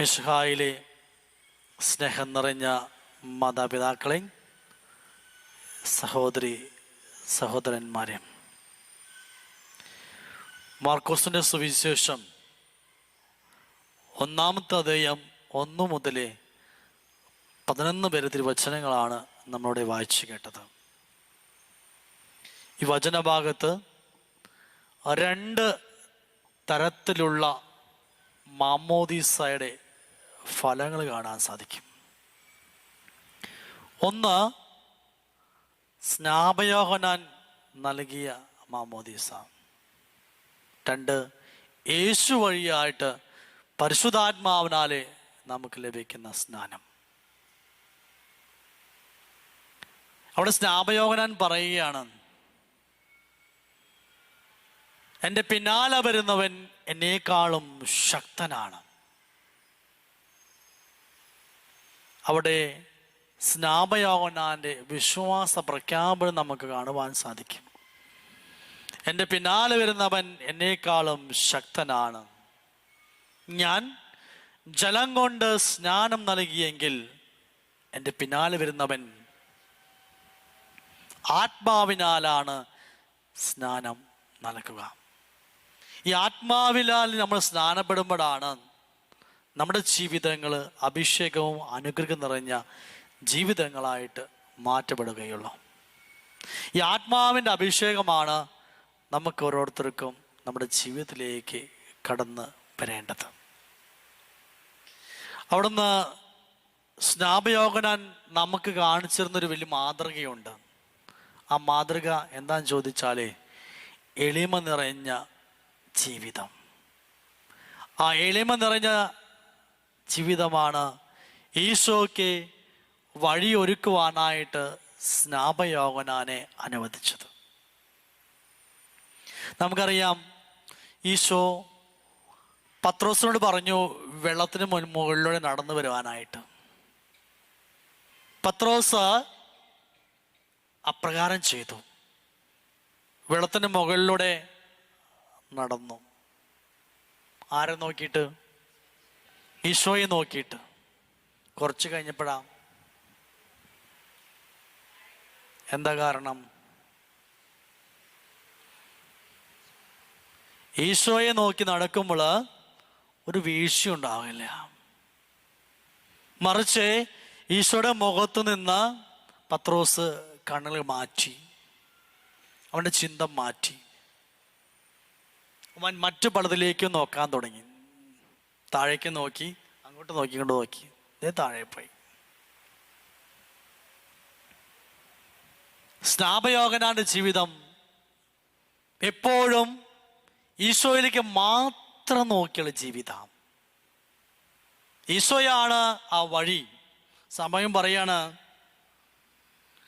മിശിഹായിലെ സ്നേഹം നിറഞ്ഞ മാതാപിതാക്കളെ, സഹോദരി സഹോദരന്മാരെ, മാർക്കോസിൻ്റെ സുവിശേഷം 1-ാമത്തെ അധ്യായം 1 മുതൽ 11 വരെ തിരുവചനങ്ങളാണ് നമ്മളിവിടെ വായിച്ചു കേട്ടത്. ഈ വചനഭാഗത്ത് 2 തരത്തിലുള്ള മാമോദീസയുടെ ഫലങ്ങൾ കാണാൻ സാധിക്കും. ഒന്ന്, സ്നാപയോഹന്നാൻ നൽകിയ മാമോദീസ. 2, യേശു വഴിയായിട്ട് പരിശുദ്ധാത്മാവിനാലെ നമുക്ക് ലഭിക്കുന്ന സ്നാനം. അവിടെ സ്നാപയോഹന്നാൻ പറയുകയാണ്, എൻ്റെ പിന്നാലെ വരുന്നവൻ എന്നേക്കാളും ശക്തനാണ്. അവിടെ സ്നാപയോഹന്നാൻ്റെ വിശ്വാസ പ്രഖ്യാപനം നമുക്ക് കാണുവാൻ സാധിക്കും. എൻ്റെ പിന്നാലെ വരുന്നവൻ എന്നേക്കാളും ശക്തനാണ്. ഞാൻ ജലം കൊണ്ട് സ്നാനം നൽകിയെങ്കിൽ എൻ്റെ പിന്നാലെ വരുന്നവൻ ആത്മാവിനാലാണ് സ്നാനം നൽകുക. ഈ ആത്മാവിനാൽ നമ്മൾ സ്നാനപ്പെടുമ്പോഴാണ് നമ്മുടെ ജീവിതങ്ങൾ അഭിഷേകവും അനുഗ്രഹം നിറഞ്ഞ ജീവിതങ്ങളായിട്ട് മാറ്റപ്പെടുകയുള്ളൂ. ഈ ആത്മാവിൻ്റെ അഭിഷേകമാണ് നമുക്ക് ഓരോരുത്തർക്കും നമ്മുടെ ജീവിതത്തിലേക്ക് കടന്ന് വരേണ്ടത്. അവിടുന്ന് സ്നാപയോഹന്നാൻ നമുക്ക് കാണിച്ചിരുന്നൊരു വലിയ മാതൃകയുണ്ട്. ആ മാതൃക എന്താണെന്ന് ചോദിച്ചാൽ എളിമ നിറഞ്ഞ ജീവിതം. ആ എളിമ നിറഞ്ഞ ജീവിതമാണ് ഈശോയ്ക്ക് വഴിയൊരുക്കുവാനായിട്ട് സ്നാപയോഹന്നാനെ അനുവദിച്ചത്. നമുക്കറിയാം, ഈശോ പത്രോസിനോട് പറഞ്ഞു വെള്ളത്തിന് മുകളിലൂടെ നടന്നു വരുവാനായിട്ട്. പത്രോസ് അപ്രകാരം ചെയ്തു, വെള്ളത്തിന് മുകളിലൂടെ നടന്നു. ആരെ നോക്കിയിട്ട്? ഈശോയെ നോക്കിയിട്ട്. കുറച്ച് കഴിഞ്ഞപ്പോഴാ എന്താ കാരണം? ഈശോയെ നോക്കി നടക്കുമ്പോൾ ഒരു വീഴ്ചയുണ്ടാവില്ല, മറിച്ച് ഈശോയുടെ മുഖത്ത് നിന്ന് പത്രോസ് കണ്ണുകൾ മാറ്റി, അവൻ്റെ ചിന്ത മാറ്റി. അവൻ മറ്റു പലതിലേക്കും നോക്കാൻ തുടങ്ങി. താഴേക്ക് നോക്കി, അങ്ങോട്ട് നോക്കിക്കൊണ്ട് നോക്കി, ഇതേ താഴെ പോയി. സ്നാപയോഹന്നാന്റെ ജീവിതം എപ്പോഴും ഈശോയിലേക്ക് മാത്രം നോക്കിയുള്ള ജീവിതം. ഈശോയാണ് ആ വഴി. സമയം പറയാണ്,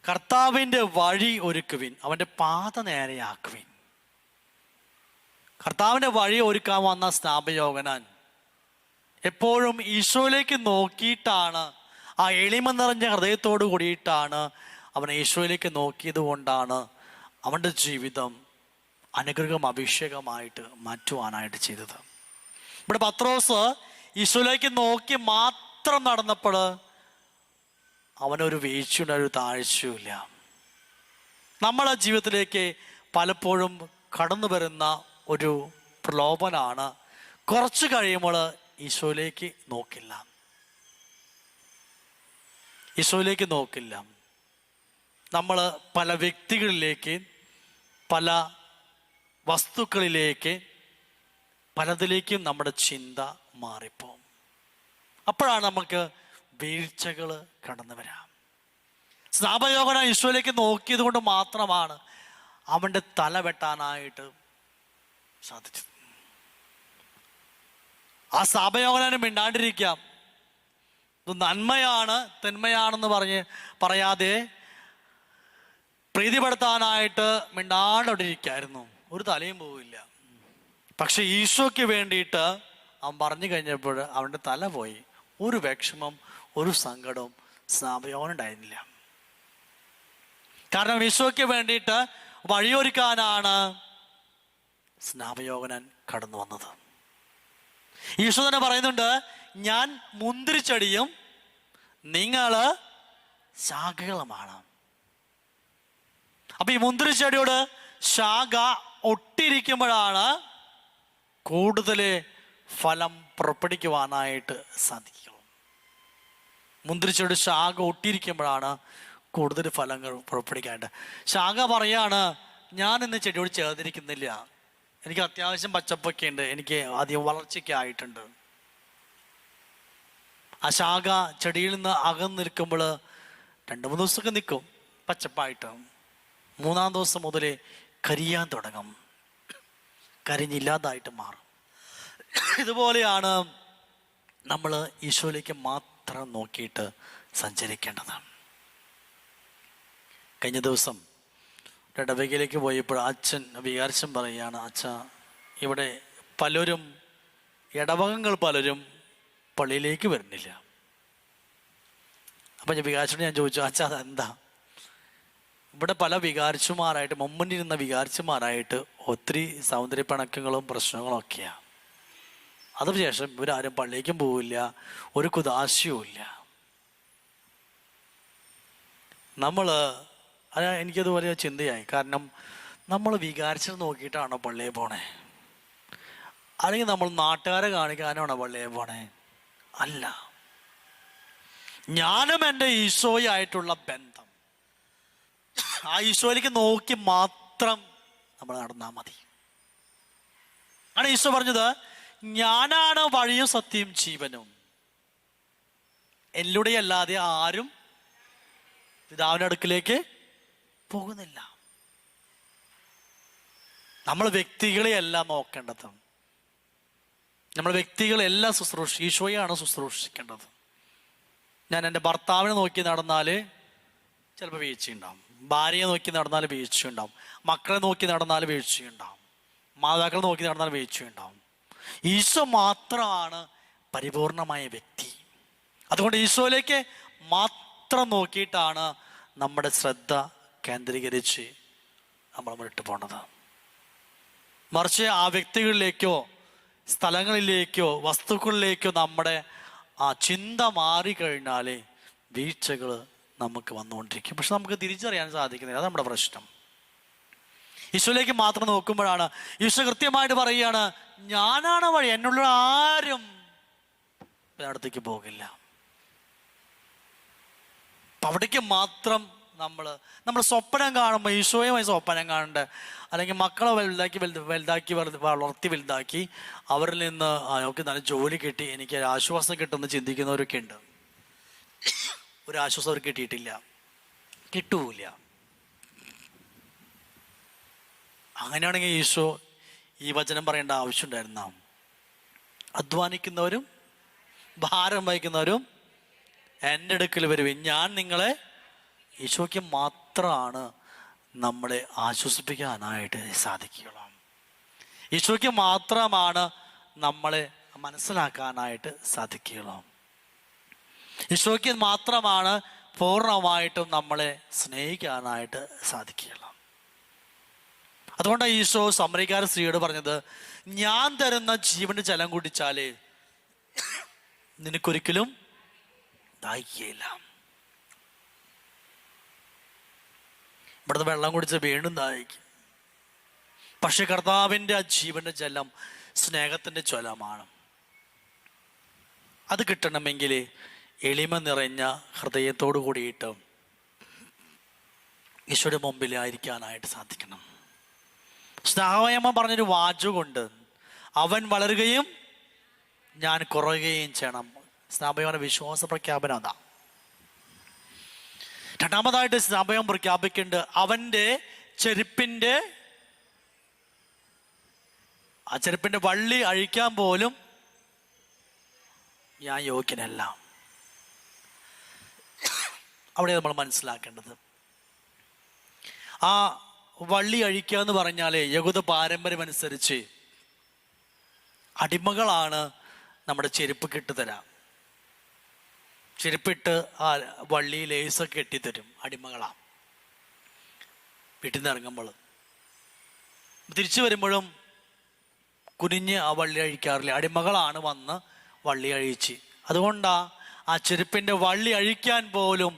കർത്താവിൻ്റെ വഴി ഒരുക്കുവിൻ, അവൻ്റെ പാത നേരെയാക്കുവിൻ. കർത്താവിൻ്റെ വഴി ഒരുക്കാൻ വന്ന സ്നാപയോഹന്നാൻ എപ്പോഴും ഈശോയിലേക്ക് നോക്കിയിട്ടാണ്, ആ എളിമ നിറഞ്ഞ ഹൃദയത്തോടു കൂടിയിട്ടാണ് അവൻ ഈശോയിലേക്ക് നോക്കിയത് കൊണ്ടാണ് അവൻ്റെ ജീവിതം അനുഗ്രഹം അഭിഷേകമായിട്ട് മാറ്റുവാനായിട്ട് ചെയ്തത്. ഇവിടെ പത്രോസ് ഈശോയിലേക്ക് നോക്കി മാത്രം നടന്നപ്പോൾ അവനൊരു വീഴ്ചയുടെ ഒരു താഴ്ചയുമില്ല. നമ്മളെ ജീവിതത്തിലേക്ക് പലപ്പോഴും കടന്നു വരുന്ന ഒരു പ്രലോഭനാണ്, കുറച്ച് കഴിയുമ്പോൾ ഈശോയിലേക്ക് നോക്കില്ല, ഈശോയിലേക്ക് നോക്കില്ല. നമ്മൾ പല വ്യക്തികളിലേക്ക്, പല വസ്തുക്കളിലേക്ക്, പലതിലേക്കും നമ്മുടെ ചിന്ത മാറിപ്പോവും. അപ്പോഴാണ് നമുക്ക് വീഴ്ചകൾ കടന്നു വരാം. സ്നാപയോഹന്നാൻ ഈശോയിലേക്ക് നോക്കിയത് കൊണ്ട് മാത്രമാണ് അവൻ്റെ തല വെട്ടാനായിട്ട് സാധിച്ചത്. ആ സ്നാപയോഹന്നാന് മിണ്ടാണ്ടിരിക്കാം, ഇത് നന്മയാണ് തിന്മയാണെന്ന് പറയാതെ പ്രീതിപ്പെടുത്താനായിട്ട് മിണ്ടാണ്ട് ഇരിക്കായിരുന്നു, ഒരു തലയും പോവില്ല. പക്ഷെ ഈശോയ്ക്ക് വേണ്ടിയിട്ട് അവൻ പറഞ്ഞു കഴിഞ്ഞപ്പോൾ അവൻ്റെ തല പോയി. ഒരു വിഷമം, ഒരു സങ്കടവും സ്നാപയോഹന്നാനുണ്ടായിരുന്നില്ല. കാരണം ഈശോയ്ക്ക് വേണ്ടിയിട്ട് വഴിയൊരുക്കാനാണ് സ്നാപയോഹന്നാൻ കടന്നു വന്നത്. ഈശോ തന്നെ പറയുന്നുണ്ട്, ഞാൻ മുന്തിരിച്ചെടിയും നിങ്ങള് ശാഖകളുമാണ്. അപ്പൊ ഈ മുന്തിരിച്ചെടിയോട് ശാഖ ഒട്ടിരിക്കുമ്പോഴാണ് കൂടുതൽ ഫലം പുറപ്പെടുവിക്കുവാനായിട്ട് സാധിക്കും. മുന്തിരിച്ചെടി ശാഖ ഒട്ടിയിരിക്കുമ്പോഴാണ് കൂടുതൽ ഫലങ്ങൾ പുറപ്പെടുവിക്കാനായിട്ട്. ശാഖ പറയാണ്, ഞാൻ ഇന്ന് ചെടിയോട് ചേർന്നിരിക്കുന്നില്ല, എനിക്ക് അത്യാവശ്യം പച്ചപ്പൊക്കെ ഉണ്ട്, എനിക്ക് അധികം വളർച്ചയൊക്കെ ആയിട്ടുണ്ട്. ആ ശാഖ ചെടിയിൽ നിന്ന് അകന്ന് നിൽക്കുമ്പോൾ 2-3 ദിവസമൊക്കെ നിൽക്കും പച്ചപ്പായിട്ട്. 3-ാം ദിവസം മുതൽ കരിയാൻ തുടങ്ങും, കരിഞ്ഞില്ലാതായിട്ട് മാറും. ഇതുപോലെയാണ് നമ്മൾ ഈശോയിലേക്ക് മാത്രം നോക്കിയിട്ട് സഞ്ചരിക്കേണ്ടത്. കഴിഞ്ഞ ദിവസം ഇടവകയിലേക്ക് പോയപ്പോൾ വികാരിച്ചൻ പറയുകയാണ്, അച്ഛാ, ഇവിടെ പലരും ഇടവകങ്ങൾ പലരും പള്ളിയിലേക്ക് വരുന്നില്ല. അപ്പം വികാരിച്ചോട് ഞാൻ ചോദിച്ചു, അച്ഛാ അതെന്താ? ഇവിടെ പല വികാരിച്ചുമാരായിട്ട്, മുമ്പിലിരുന്ന വികാരിച്ചുമാരായിട്ട് ഒത്തിരി സൗന്ദര്യപ്പിണക്കങ്ങളും പ്രശ്നങ്ങളും ഒക്കെയാണ്. അതിനുശേഷം ഇവരാരും പള്ളിയിലേക്കും പോവില്ല, ഒരു കുദാശയും ഇല്ല. എനിക്കത് വലിയ ചിന്തയായി. കാരണം നമ്മൾ വികാരിച്ചത് നോക്കിയിട്ടാണോ പള്ളിയിൽ പോണേ? അല്ലെങ്കിൽ നമ്മൾ നാട്ടുകാരെ കാണിക്കാനാണോ പള്ളിയിൽ പോണേ? അല്ല. ഞാനും എൻ്റെ ഈശോയായിട്ടുള്ള ബന്ധം, ആ ഈശോയിലേക്ക് നോക്കി മാത്രം നമ്മൾ നടന്നാൽ മതി. ആണ് ഈശോ പറഞ്ഞത്, ഞാനാണ് വഴിയും സത്യവും ജീവനും, എന്നിലൂടെ അല്ലാതെ ആരും പിതാവിന്റെ അടുക്കിലേക്ക് പോകുന്നില്ല. നമ്മൾ വ്യക്തികളെയല്ല നോക്കേണ്ടത്, നമ്മൾ വ്യക്തികളെല്ലാം ഈശോയാണ് ശുശ്രൂഷിക്കേണ്ടത്. ഞാൻ എൻ്റെ ഭർത്താവിനെ നോക്കി നടന്നാൽ ചിലപ്പോൾ വീഴ്ചയുണ്ടാവും, ഭാര്യയെ നോക്കി നടന്നാൽ വീഴ്ചയുണ്ടാവും, മക്കളെ നോക്കി നടന്നാൽ വീഴ്ചയുണ്ടാവും, മാതാക്കളെ നോക്കി നടന്നാൽ വീഴ്ചയുണ്ടാവും. ഈശോ മാത്രമാണ് പരിപൂർണമായ വ്യക്തി. അതുകൊണ്ട് ഈശോയിലേക്ക് മാത്രം നോക്കിയിട്ടാണ് നമ്മുടെ ശ്രദ്ധ കേന്ദ്രീകരിച്ച് നമ്മൾ മുന്നിട്ട് പോണത്. മറിച്ച് ആ വ്യക്തികളിലേക്കോ സ്ഥലങ്ങളിലേക്കോ വസ്തുക്കളിലേക്കോ നമ്മുടെ ആ ചിന്ത മാറിക്കഴിഞ്ഞാൽ വീഴ്ചകൾ നമുക്ക് വന്നുകൊണ്ടിരിക്കും. പക്ഷെ നമുക്ക് തിരിച്ചറിയാൻ സാധിക്കുന്നില്ല, അത് നമ്മുടെ പ്രശ്നം. ഈശോയിലേക്ക് മാത്രം നോക്കുമ്പോഴാണ് ഈശോ കൃത്യമായിട്ട് പറയുകയാണ്, ഞാനാണ് വഴി, എന്നുള്ള ആരും അടുത്തേക്ക് പോകില്ല. അപ്പം അവിടേക്ക് മാത്രം നമ്മൾ സ്വപ്നം കാണുമ്പോൾ ഈശോയുമായി സ്വപ്നം കാണേണ്ട, അല്ലെങ്കിൽ മക്കളെ വലുതാക്കി വളർത്തി വലുതാക്കി അവരിൽ നിന്ന് അവർക്ക് നല്ല ജോലി കിട്ടി, എനിക്ക് ഒരു ആശ്വാസം കിട്ടുമെന്ന് ചിന്തിക്കുന്നവരൊക്കെ ഉണ്ട്. ഒരു ആശ്വാസം അവർ കിട്ടിയിട്ടില്ല, കിട്ടൂല. അങ്ങനെയാണെങ്കിൽ ഈശോ ഈ വചനം പറയേണ്ട ആവശ്യമുണ്ടായിരുന്ന, അധ്വാനിക്കുന്നവരും ഭാരം വഹിക്കുന്നവരും എൻ്റെ അടുക്കൽ വരുവിൻ, ഞാൻ നിങ്ങളെ. ഈശോയ്ക്ക് മാത്രമാണ് നമ്മളെ ആശ്വസിപ്പിക്കാനായിട്ട് സാധിക്കുകയുള്ളൂ. ഈശോയ്ക്ക് മാത്രമാണ് നമ്മളെ മനസ്സിലാക്കാനായിട്ട് സാധിക്കുകയുള്ളൂ. ഈശോയ്ക്ക് മാത്രമാണ് പൂർണ്ണമായിട്ടും നമ്മളെ സ്നേഹിക്കാനായിട്ട് സാധിക്കുകയുള്ളൂ. അതുകൊണ്ടാണ് ഈശോ സമരിക്കാര സ്ത്രീയോട് പറഞ്ഞത്, ഞാൻ തരുന്ന ജീവന്റെ ജലം കുടിച്ചാലേ നിനക്കൊരിക്കലും ദാഹിക്കുകയില്ല. ഇവിടുന്ന് വെള്ളം കുടിച്ച് വീണ്ടും ദാഹിക്കും. പക്ഷെ കർത്താവിൻ്റെ ആ ജീവന്റെ ജലം സ്നേഹത്തിൻ്റെ ജലമാണ്. അത് കിട്ടണമെങ്കിൽ എളിമ നിറഞ്ഞ ഹൃദയത്തോടു കൂടിയിട്ട് ഈശോയുടെ മുമ്പിലായിരിക്കാനായിട്ട് സാധിക്കണം. സ്നേഹമയമ്മ പറഞ്ഞൊരു വാചകമുണ്ട്, അവൻ വളരുകയും ഞാൻ കുറയുകയും ചെയ്യണം. സ്നേഹമയുടെ വിശ്വാസ പ്രഖ്യാപനം അതാ. രണ്ടാമതായിട്ട് സ്നേഹം പ്രഖ്യാപിക്കേണ്ടത്, അവൻ്റെ ചെരുപ്പിൻ്റെ വള്ളി അഴിക്കാൻ പോലും ഞാൻ യോഗ്യനല്ല. അവിടെ നമ്മൾ മനസ്സിലാക്കേണ്ടത്, ആ വള്ളി അഴിക്കുക എന്ന് പറഞ്ഞാൽ യഹൂദ പാരമ്പര്യം അനുസരിച്ച് അടിമകളാണ് നമ്മുടെ ചെരുപ്പ് കിട്ടുതരാം. ചെരുപ്പിട്ട് ആ വള്ളി ലേസൊക്കെ കെട്ടിത്തരും അടിമകളാണ്. വീട്ടിൽ നിന്ന് ഇറങ്ങുമ്പോൾ തിരിച്ചു വരുമ്പോഴും കുനിഞ്ഞ് ആ വള്ളി അഴിക്കാറില്ല. അടിമകളാണ് വന്ന് വള്ളി അഴിച്ച്. അതുകൊണ്ടാ ആ ചെരുപ്പിൻ്റെ വള്ളി അഴിക്കാൻ പോലും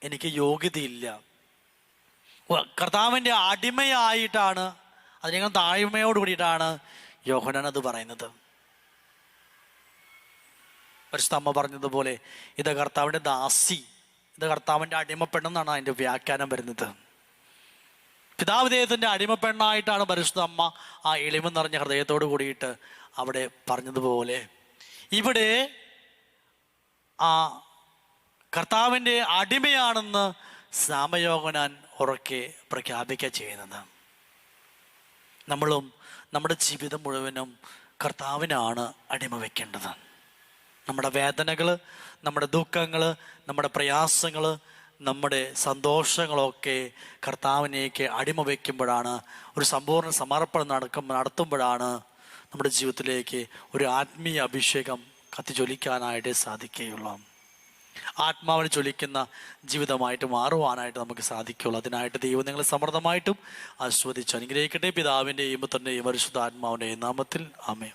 എനിക്ക് യോഗ്യതയില്ല. കർത്താവിൻ്റെ അടിമയായിട്ടാണ്, അതിനേക്കാൾ താഴ്മയോട് കൂടിയിട്ടാണ് യോഹന്നാൻ അത് പറയുന്നത്. പരിശുദ്ധ അമ്മ പറഞ്ഞതുപോലെ ഇത് കർത്താവിൻ്റെ ദാസി, ഇത് കർത്താവിൻ്റെ അടിമപ്പെണ്ണെന്നാണ് അതിൻ്റെ വ്യാഖ്യാനം വരുന്നത്. പിതാവ് ദൈവത്തിൻ്റെ അടിമപ്പെണ്ണായിട്ടാണ് പരിശുദ്ധ അമ്മ ആ എളിമ നിറഞ്ഞ ഹൃദയത്തോട് കൂടിയിട്ട് അവിടെ പറഞ്ഞതുപോലെ ഇവിടെ ആ കർത്താവിൻ്റെ അടിമയാണെന്ന് സാമയോഹന്നാൻ ഉറക്കെ പ്രഖ്യാപിക്കുക ചെയ്യുന്നത്. നമ്മളും നമ്മുടെ ജീവിതം മുഴുവനും കർത്താവിനാണ് അടിമ വയ്ക്കേണ്ടത്. നമ്മുടെ വേദനകൾ, നമ്മുടെ ദുഃഖങ്ങൾ, നമ്മുടെ പ്രയാസങ്ങൾ, നമ്മുടെ സന്തോഷങ്ങളൊക്കെ കർത്താവിനേക്ക് അടിമ വയ്ക്കുമ്പോഴാണ്, ഒരു സമ്പൂർണ്ണ സമർപ്പണം നടത്തുമ്പോഴാണ് നമ്മുടെ ജീവിതത്തിലേക്ക് ഒരു ആത്മീയ അഭിഷേകം കത്തിജ്വലിക്കാനായിട്ട് സാധിക്കുകയുള്ളൂ. ആത്മാവിനെ ജ്വലിക്കുന്ന ജീവിതമായിട്ട് മാറുവാനായിട്ട് നമുക്ക് സാധിക്കുകയുള്ളൂ. അതിനായിട്ട് ദൈവം നിങ്ങളെ സമൃദ്ധമായിട്ടും ആസ്വദിച്ച് അനുഗ്രഹിക്കട്ടെ. പിതാവിൻ്റെയും പുത്രൻ്റെയും പരിശുദ്ധാത്മാവിൻ്റെയും നാമത്തിൽ ആമേൻ.